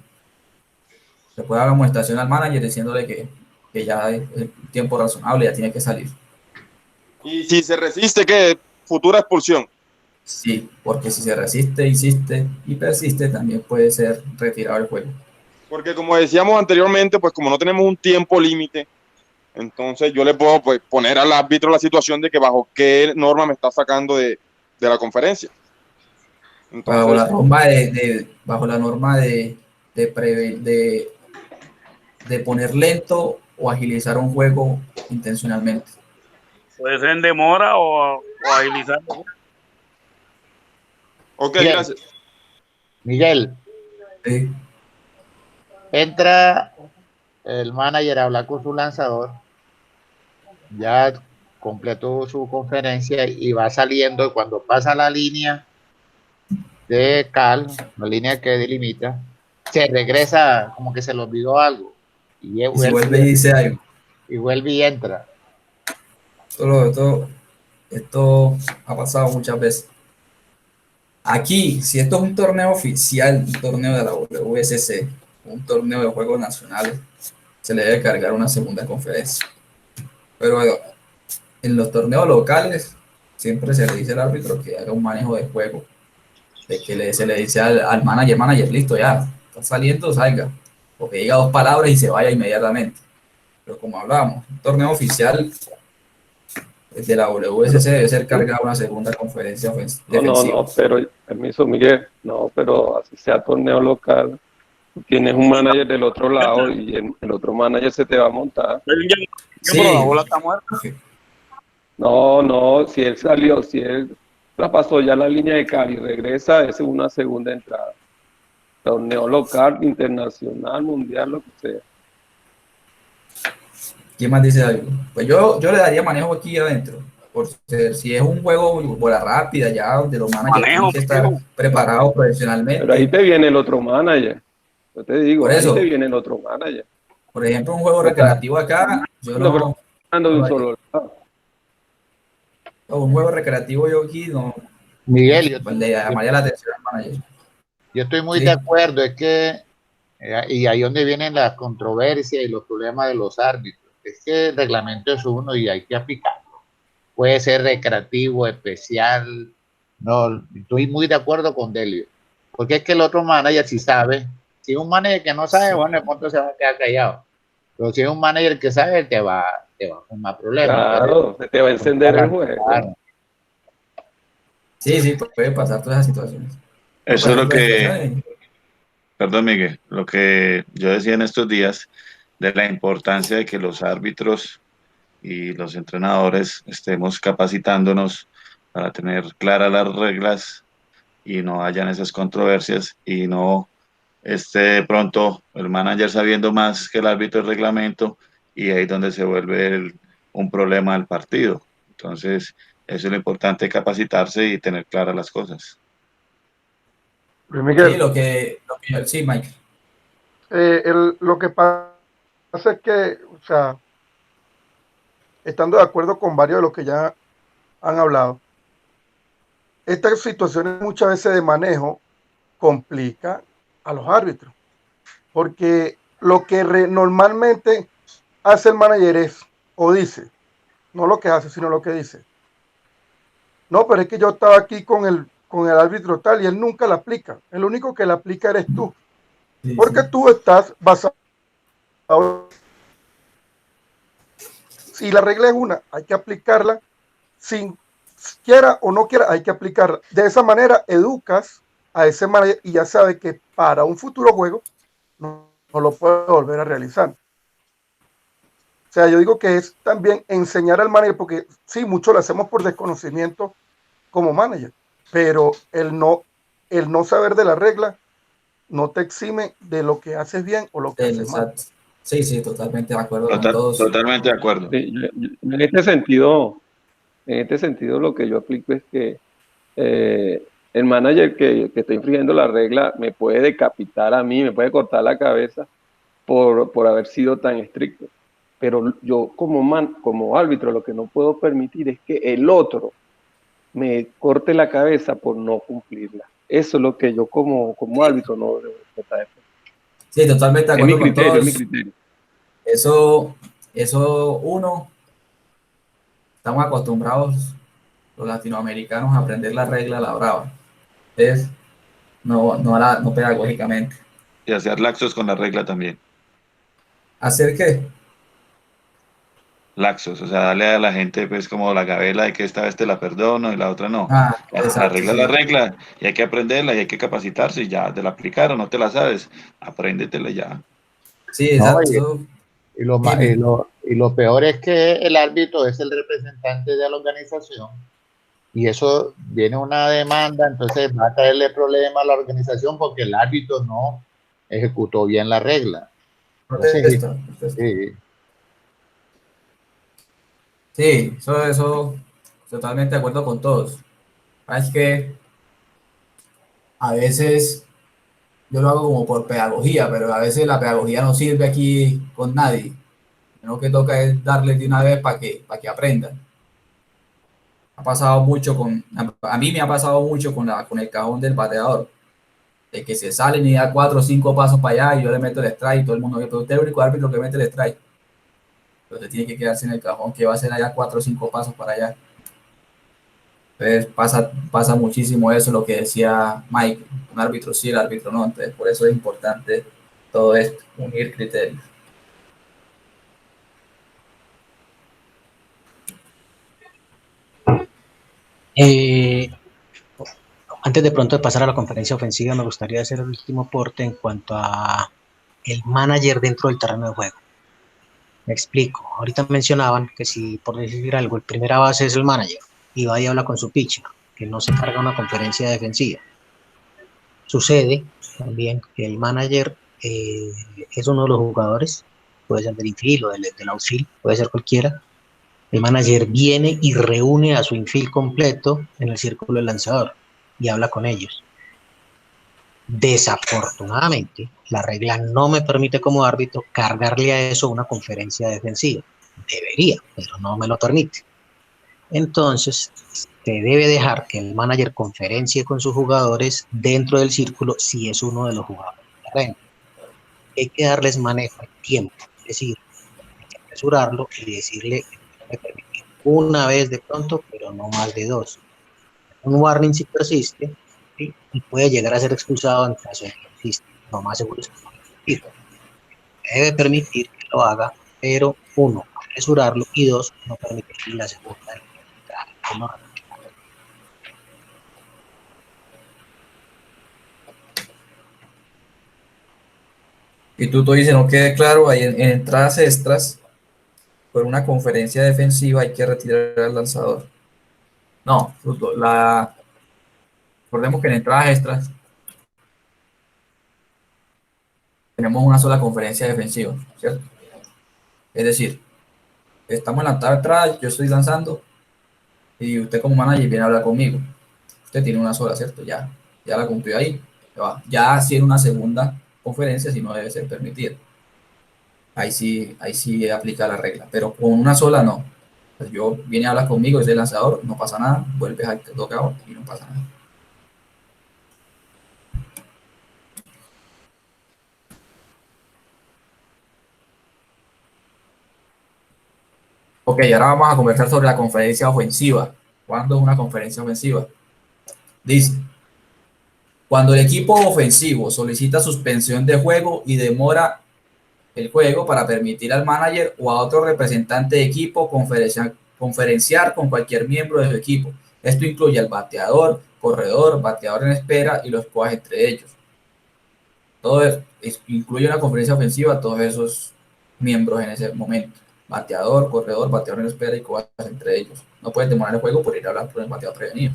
Le puede dar una amonestación al manager diciéndole que ya es el tiempo razonable, ya tiene que salir. Y si se resiste, ¿qué? Futura expulsión. Sí, porque si se resiste, insiste y persiste, también puede ser retirado del juego. Porque como decíamos anteriormente, pues como no tenemos un tiempo límite, entonces yo le puedo pues, poner al árbitro la situación de que bajo qué norma me está sacando de la conferencia. Entonces, bajo la norma de poner lento o agilizar un juego intencionalmente. Puede ser en demora o agilizar. Ok, Bien. gracias. Miguel, Sí. entra el manager a hablar con su lanzador, ya completó su conferencia y va saliendo. Y cuando pasa la línea de cal, la línea que delimita, se regresa como que se le olvidó algo y Si vuelve y dice algo. Y vuelve y entra. Esto ha pasado muchas veces. Aquí, si esto es un torneo oficial, un torneo de la WSC, un torneo de juegos nacionales, se le debe cargar una segunda conferencia. Pero en los torneos locales, siempre se le dice al árbitro que haga un manejo de juego, de que se le dice al manager, listo, ya, está saliendo, salga, o que diga 2 palabras y se vaya inmediatamente. Pero como hablábamos, un torneo oficial de la WSC debe ser cargada una segunda conferencia defensiva. No, pero, permiso, Miguel, no, pero así sea torneo local, tienes un manager del otro lado y el otro manager se te va a montar. Sí. Pero la bola está muerta. No, si él salió, si él traspasó ya la línea de Cali y regresa, es una segunda entrada. Torneo local, internacional, mundial, lo que sea. ¿Quién más dice algo? Pues yo le daría manejo aquí adentro. Por si es un juego bola rápida, ya donde los managers tienen que estar preparados profesionalmente. Pero ahí te viene el otro manager. Yo te digo, por eso, ahí te viene el otro manager. Por ejemplo, un juego recreativo acá, yo no. De un solo lado. Un juego recreativo yo aquí no. Miguel, pues le llamaría la atención al manager. Yo estoy muy de acuerdo, es que, y ahí donde vienen las controversias y los problemas de los árbitros, es que el reglamento es uno y hay que aplicarlo. Puede ser recreativo, especial, no, estoy muy de acuerdo con Delio, porque es que el otro manager si sabe, si es un manager que no sabe, bueno, el punto se va a quedar callado, pero si es un manager que sabe, te va te va a dar más problemas. Claro, se te va a encender el juego. Claro. Sí, sí, puede pasar todas esas situaciones. Eso es lo que, perdón, Miguel, lo que yo decía en estos días de la importancia de que los árbitros y los entrenadores estemos capacitándonos para tener claras las reglas y no hayan esas controversias y no esté de pronto el manager sabiendo más que el árbitro del reglamento y ahí es donde se vuelve un problema del partido. Entonces, eso es lo importante, capacitarse y tener claras las cosas. Luis Miguel, Sí, sí, Mike. lo que pasa es que, o sea, estando de acuerdo con varios de los que ya han hablado, estas situaciones muchas veces de manejo complican a los árbitros, porque lo que normalmente hace el manager es, o dice, no lo que hace, sino lo que dice. No, pero es que yo estaba aquí con el árbitro tal y él nunca la aplica. El único que la aplica eres tú, Sí, porque sí. tú estás basado. Si la regla es una, hay que aplicarla sin quiera o no quiera, hay que aplicarla. De esa manera educas a ese manager y ya sabe que para un futuro juego no lo puede volver a realizar. O sea, yo digo que es también enseñar al manager, porque sí, mucho lo hacemos por desconocimiento como manager, pero el no saber de la regla no te exime de lo que haces bien o lo que haces mal. Sí, sí, totalmente de acuerdo con todos. Totalmente de acuerdo. En este sentido lo que yo aplico es que el manager que está infringiendo la regla me puede decapitar a mí, me puede cortar la cabeza por haber sido tan estricto. Pero yo como árbitro lo que no puedo permitir es que el otro me corte la cabeza por no cumplirla. Eso es lo que yo como árbitro no debo tratar. Sí, totalmente de acuerdo con todos. Es mi criterio. Eso uno, estamos acostumbrados los latinoamericanos a aprender la regla a la brava. Entonces, no pedagógicamente. Y hacer laxos con la regla también. ¿Hacer qué? Laxos, o sea, darle a la gente pues como la gabela de que esta vez te la perdono y la otra no. Exacto, la regla sí. es la regla y hay que aprenderla y hay que capacitarse y ya te la aplicaron, no te la sabes, apréndetela ya. Sí, exacto. No, y lo peor es que el árbitro es el representante de la organización y eso viene una demanda, entonces va a traerle problema a la organización porque el árbitro no ejecutó bien la regla. Entonces, sí, eso, totalmente de acuerdo con todos. Es que a veces yo lo hago como por pedagogía, pero a veces la pedagogía no sirve aquí con nadie. Lo que toca es darles de una vez para que aprendan. Ha pasado mucho a mí me ha pasado mucho con el cajón del bateador, de que se salen y da 4 o 5 pasos para allá y yo le meto el strike y todo el mundo ve, pero usted es el único árbitro que mete el strike. Entonces tiene que quedarse en el cajón que va a hacer allá 4 o 5 pasos para allá. Entonces pasa muchísimo eso, lo que decía Mike, un árbitro sí, el árbitro no. Entonces por eso es importante todo esto, unir criterios. Antes de pronto de pasar a la conferencia ofensiva, me gustaría hacer el último aporte en cuanto a el manager dentro del terreno de juego. Me explico. Ahorita mencionaban que si, por decir algo, el primera base es el manager y va y habla con su pitcher, que no se carga una conferencia defensiva. Sucede también que el manager es uno de los jugadores, puede ser del infield o del outfield, puede ser cualquiera. El manager viene y reúne a su infield completo en el círculo del lanzador y habla con ellos. Desafortunadamente, la regla no me permite como árbitro cargarle a eso una conferencia defensiva. Debería, pero no me lo permite. Entonces, se debe dejar que el manager conferencie con sus jugadores dentro del círculo si es uno de los jugadores del terreno. Hay que darles manejo de tiempo, es decir, hay que apresurarlo y decirle que no me permite una vez de pronto, pero no más de 2. Un warning si persiste, ¿sí? Y puede llegar a ser expulsado en caso de que persiste. Lo más seguro es que no lo permita. Debe permitir que lo haga, pero 1, apresurarlo, y dos, no permitir la segunda. Y tú dices, no quede claro, ahí en entradas extras, por una conferencia defensiva hay que retirar al lanzador. No, recordemos que en entradas extras tenemos una sola conferencia defensiva, ¿cierto? Es decir, estamos en la entrada, yo estoy lanzando y usted como manager viene a hablar conmigo. Usted tiene una sola, ¿cierto? Ya la cumplió ahí. Ya si en una segunda conferencia, si no debe ser permitida. Ahí sí aplica la regla, pero con una sola no. Pues yo viene a hablar conmigo, es el lanzador, no pasa nada, vuelves al dugout y no pasa nada. Ok, ahora vamos a conversar sobre la conferencia ofensiva. ¿Cuándo es una conferencia ofensiva? Dice, cuando el equipo ofensivo solicita suspensión de juego y demora el juego para permitir al manager o a otro representante de equipo conferenciar con cualquier miembro de su equipo. Esto incluye al bateador, corredor, bateador en espera y los coaches entre ellos. Todo incluye una conferencia ofensiva a todos esos miembros en ese momento. Bateador, corredor, bateador en espera y coaches entre ellos. No puedes demorar el juego por ir a hablar con el bateador prevenido.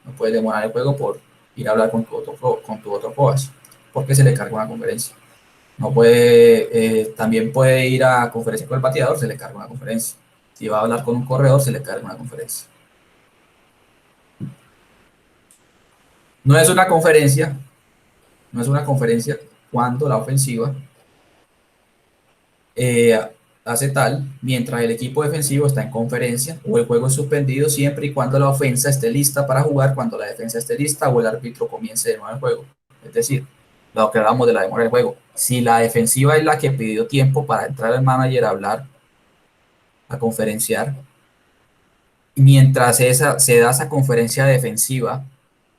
No puedes demorar el juego por ir a hablar con tu otro coach, porque se le carga una conferencia. No puede, también puede ir a conferencia con el bateador, se le carga una conferencia. Si va a hablar con un corredor, se le carga una conferencia. No es una conferencia cuando la ofensiva hace tal mientras el equipo defensivo está en conferencia o el juego es suspendido siempre y cuando la ofensa esté lista para jugar, cuando la defensa esté lista o el árbitro comience de nuevo el juego. Es decir, lo que hablamos de la demora del juego. Si la defensiva es la que pidió tiempo para entrar el manager a hablar, a conferenciar, mientras se da esa conferencia defensiva,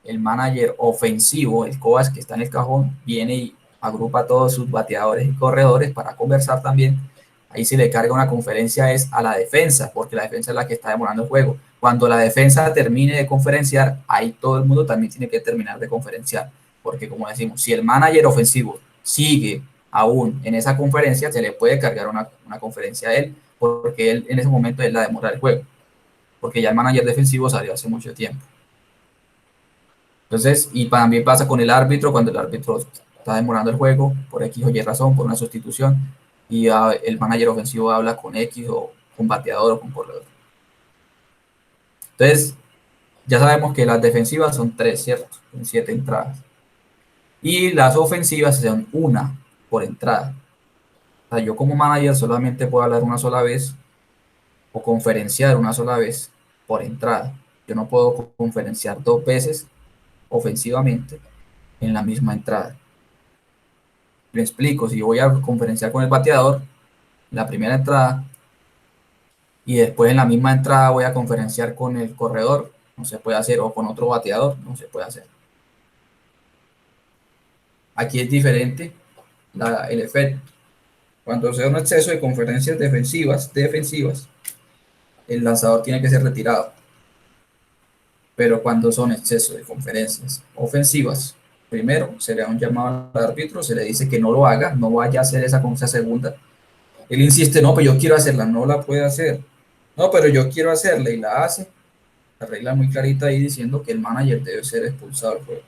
el manager ofensivo, el coach que está en el cajón, viene y agrupa a todos sus bateadores y corredores para conversar también. Ahí se le carga una conferencia es a la defensa, porque la defensa es la que está demorando el juego. Cuando la defensa termine de conferenciar, ahí todo el mundo también tiene que terminar de conferenciar. Porque como decimos, si el manager ofensivo sigue aún en esa conferencia, se le puede cargar una conferencia a él, porque él en ese momento es la demora del juego. Porque ya el manager defensivo salió hace mucho tiempo. Entonces, y también pasa con el árbitro, cuando el árbitro está demorando el juego, por X o Y razón, por una sustitución, y el manager ofensivo habla con X o con bateador o con corredor. Entonces, ya sabemos que las defensivas son 3, ¿cierto? Son 7 entradas. Y las ofensivas son 1 por entrada. O sea, yo como manager solamente puedo hablar una sola vez o conferenciar una sola vez por entrada. Yo no puedo conferenciar 2 veces ofensivamente en la misma entrada. Le explico, si voy a conferenciar con el bateador en la primera entrada y después en la misma entrada voy a conferenciar con el corredor, no se puede hacer, o con otro bateador, no se puede hacer. Aquí es diferente el efecto. Cuando sea un exceso de conferencias defensivas, el lanzador tiene que ser retirado. Pero cuando son excesos de conferencias ofensivas, primero se le da un llamado al árbitro, se le dice que no lo haga, no vaya a hacer esa segunda. Él insiste, no, pero yo quiero hacerla, no la puede hacer. No, pero yo quiero hacerla y la hace. La regla muy clarita ahí diciendo que el manager debe ser expulsado del juego.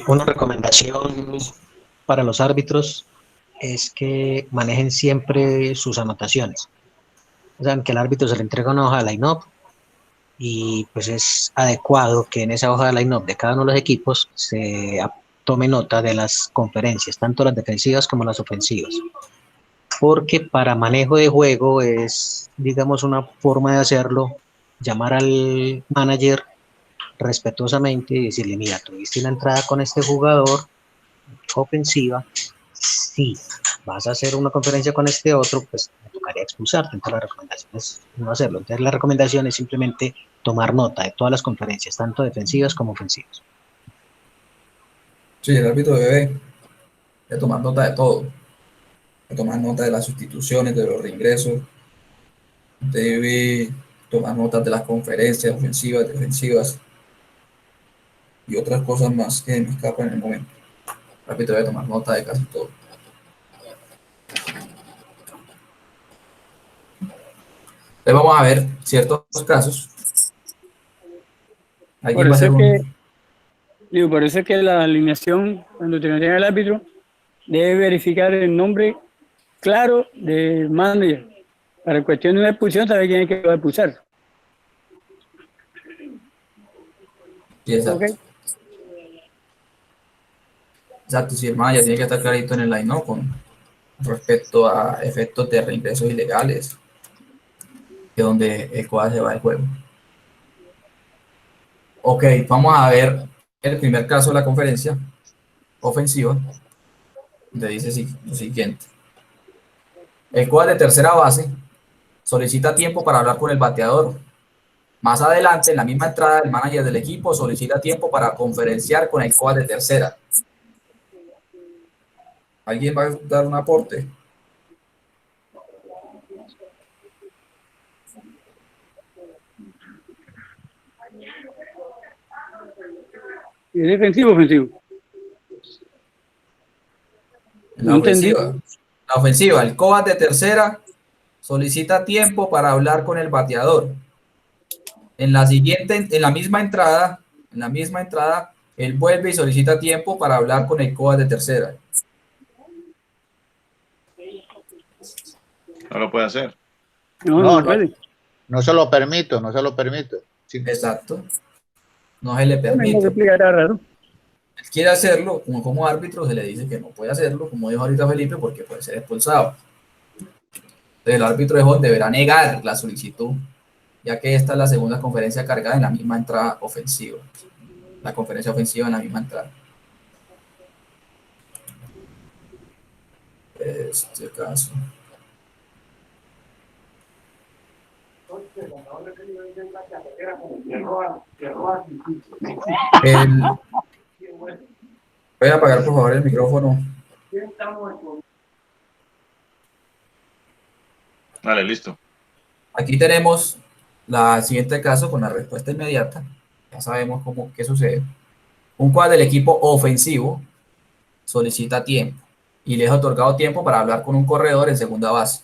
Una recomendación para los árbitros es que manejen siempre sus anotaciones. O sea, que el árbitro se le entrega una hoja de line-up y pues es adecuado que en esa hoja de line-up de cada uno de los equipos se tome nota de las conferencias, tanto las defensivas como las ofensivas. Porque para manejo de juego es, digamos, una forma de hacerlo, llamar al manager respetuosamente y decirle, mira, tuviste una entrada con este jugador ofensiva, si vas a hacer una conferencia con este otro, pues me tocaría expulsarte. Entonces la recomendación es no hacerlo. Entonces la recomendación es simplemente tomar nota de todas las conferencias, tanto defensivas como ofensivas. Sí, el árbitro debe Debe tomar nota de todo. Debe tomar nota de las sustituciones, de los reingresos. Debe tomar notas de las conferencias ofensivas, defensivas y otras cosas más que me escapan en el momento. Rápido, debe tomar nota de casi todo. Entonces vamos a ver ciertos casos. Por eso es que la alineación, cuando tenga el árbitro, debe verificar el nombre claro del manager. Para cuestión de una expulsión, saber quién es que va a expulsar. Sí, exacto. ¿Okay? Exacto, si el manager tiene que estar clarito en el line, ¿no? Con respecto a efectos de reingresos ilegales, que es donde el cuadro se va del juego. Ok, vamos a ver el primer caso de la conferencia ofensiva, donde dice lo siguiente. El cuadro de tercera base solicita tiempo para hablar con el bateador. Más adelante, en la misma entrada, el manager del equipo solicita tiempo para conferenciar con el cuadro de tercera. ¿Alguien va a dar un aporte? ¿Es defensivo o ofensivo? La ofensiva. La ofensiva, el coach de tercera solicita tiempo para hablar con el bateador. En la misma entrada, él vuelve y solicita tiempo para hablar con el coach de tercera. No lo puede hacer. No se lo permito. Sí. Exacto. No se le permite. Él quiere hacerlo, como árbitro se le dice que no puede hacerlo, como dijo ahorita Felipe, porque puede ser expulsado. Entonces el árbitro deberá negar la solicitud, ya que esta es la segunda conferencia cargada en la misma entrada ofensiva. La conferencia ofensiva en la misma entrada. Este caso. Voy a apagar por favor el micrófono. Vale, listo. Aquí tenemos el siguiente caso con la respuesta inmediata. Ya sabemos qué sucede. Un cuadro del equipo ofensivo solicita tiempo y le es otorgado tiempo para hablar con un corredor en segunda base.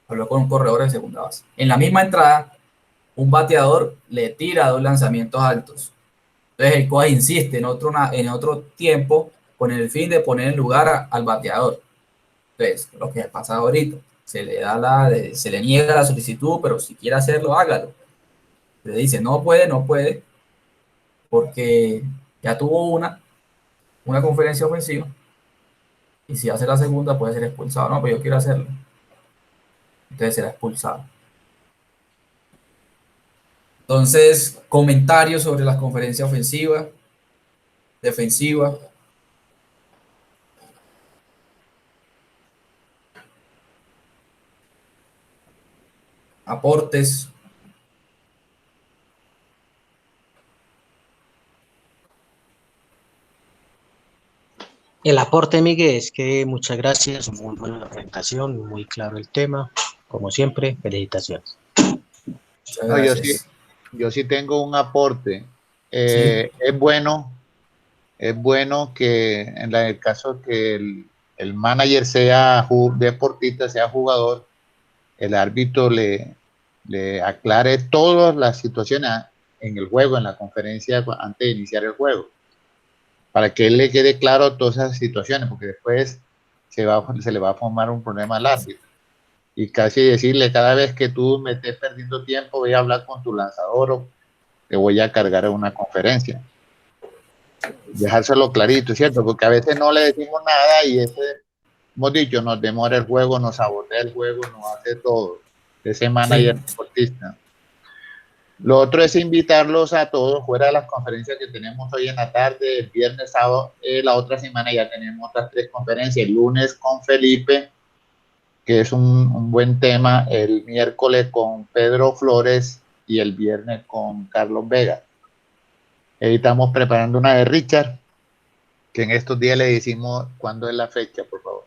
Habló con un corredor en segunda base. En la misma entrada, un bateador le tira 2 lanzamientos altos. Entonces el coach insiste en otro tiempo con el fin de poner en lugar al bateador. Entonces, lo que pasa ahorita, se le niega la solicitud, pero si quiere hacerlo, hágalo. Le dice, no puede, porque ya tuvo una conferencia ofensiva, y si hace la segunda puede ser expulsado. No, pero yo quiero hacerlo. Entonces será expulsado. Entonces, comentarios sobre las conferencias ofensivas, defensivas. Aportes. El aporte, Miguel, es que muchas gracias, muy buena presentación, muy claro el tema, como siempre, felicitaciones. No, yo sí tengo un aporte. Sí. Es bueno que en el caso que el manager sea deportista, sea jugador, el árbitro le aclare todas las situaciones en el juego, en la conferencia antes de iniciar el juego, para que él le quede claro todas esas situaciones, porque después se le va a formar un problema al árbitro. Y casi decirle, cada vez que tú me estés perdiendo tiempo, voy a hablar con tu lanzador o te voy a cargar a una conferencia. Dejárselo clarito, ¿cierto? Porque a veces no le decimos nada y hemos dicho, nos demora el juego, nos sabotea el juego, nos hace todo. Ese manager deportista. Lo otro es invitarlos a todos fuera de las conferencias que tenemos hoy en la tarde, el viernes, sábado, la otra semana ya tenemos otras 3 conferencias, el lunes con Felipe, que es un buen tema, el miércoles con Pedro Flores y el viernes con Carlos Vega. Ahí estamos preparando una de Richard, Que en estos días le decimos cuándo es la fecha, por favor.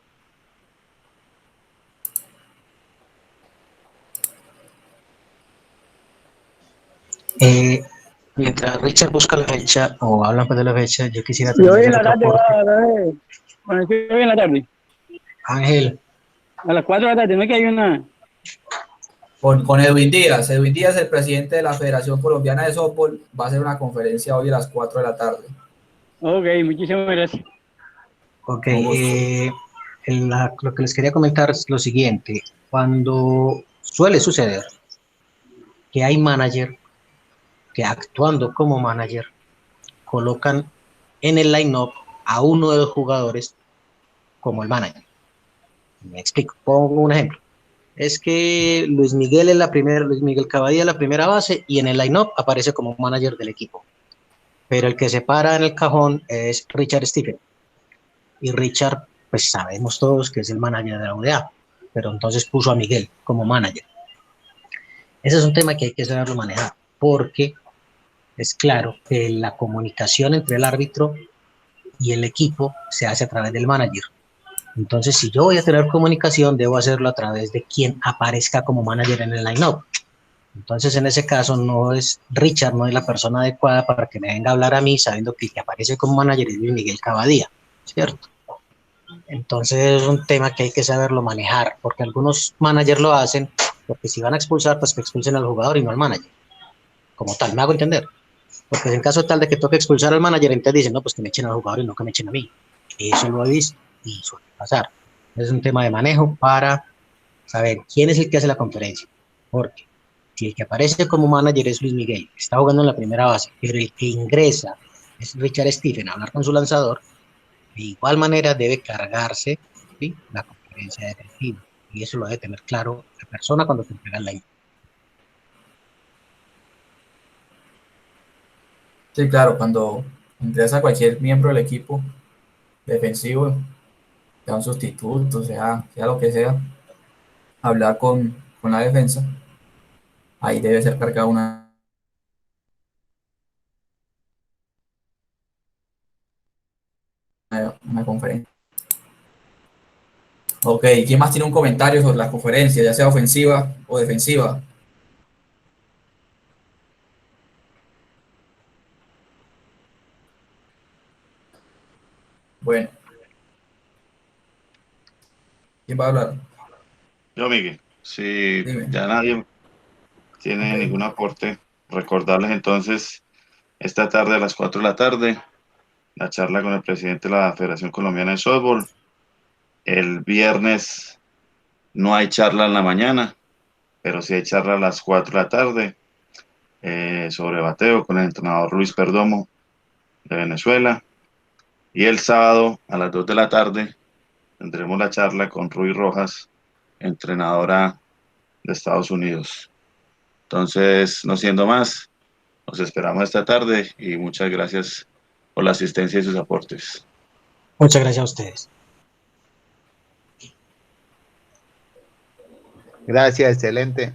Mientras Richard busca la fecha o hablan pues de la fecha, yo quisiera Y también hoy en hacer la otro tarde aporte. bueno, sí, hoy en la tarde, Ángel, a las 4 de la tarde, no es que hay una. Con Edwin Díaz. Edwin Díaz, el presidente de la Federación Colombiana de Softball, va a hacer una conferencia hoy a las 4 de la tarde. Ok, muchísimas gracias. ok, Con gusto. lo que les quería comentar es lo siguiente. Cuando suele suceder que hay manager que actuando como manager colocan en el line-up a uno de los jugadores como el manager. Me explico, pongo un ejemplo. Es que Luis Miguel Luis Miguel Cavadía es la primera base y en el line-up aparece como manager del equipo. Pero el que se para en el cajón es Richard Stephen. Y Richard, pues sabemos todos que es el manager de la UDA, pero entonces puso a Miguel como manager. Ese es un tema que hay que saberlo manejar, porque es claro que la comunicación entre el árbitro y el equipo se hace a través del manager. Entonces, si yo voy a tener comunicación, debo hacerlo a través de quien aparezca como manager en el line-up. Entonces, en ese caso, no es Richard, no es la persona adecuada para que me venga a hablar a mí, sabiendo que el que aparece como manager es Luis Miguel Cavadía, ¿cierto? Entonces, es un tema que hay que saberlo manejar, porque algunos managers lo hacen, porque si van a expulsar, pues que expulsen al jugador y no al manager, como tal, me hago entender. Porque en caso tal de que toque expulsar al manager, entonces dicen, no, pues que me echen al jugador y no que me echen a mí. Eso lo he visto y suele pasar. Es un tema de manejo para saber quién es el que hace la conferencia. Porque si el que aparece como manager es Luis Miguel, que está jugando en la primera base, pero el que ingresa es Richard Stephen a hablar con su lanzador, de igual manera debe cargarse, ¿sí?, la conferencia defensiva. Y eso lo debe tener claro la persona cuando te entrega la información. Sí, claro, cuando ingresa cualquier miembro del equipo defensivo, sea un sustituto, sea lo que sea, hablar con la defensa, ahí debe ser cargada una conferencia. Ok, ¿quién más tiene un comentario sobre la conferencia, ya sea ofensiva o defensiva? Bueno, ¿quién va a hablar? Yo, Miguel, si Dime. ya nadie tiene Ok. ningún aporte, recordarles entonces esta tarde a las 4 de la tarde la charla con el presidente de la Federación Colombiana de Softball. El viernes no hay charla en la mañana, pero sí hay charla a las 4 de la tarde sobre bateo con el entrenador Luis Perdomo de Venezuela. Y el sábado a las 2 de la tarde tendremos la charla con Ruby Rojas, entrenadora de Estados Unidos. Entonces, no siendo más, nos esperamos esta tarde y muchas gracias por la asistencia y sus aportes. Muchas gracias a ustedes. Gracias, excelente.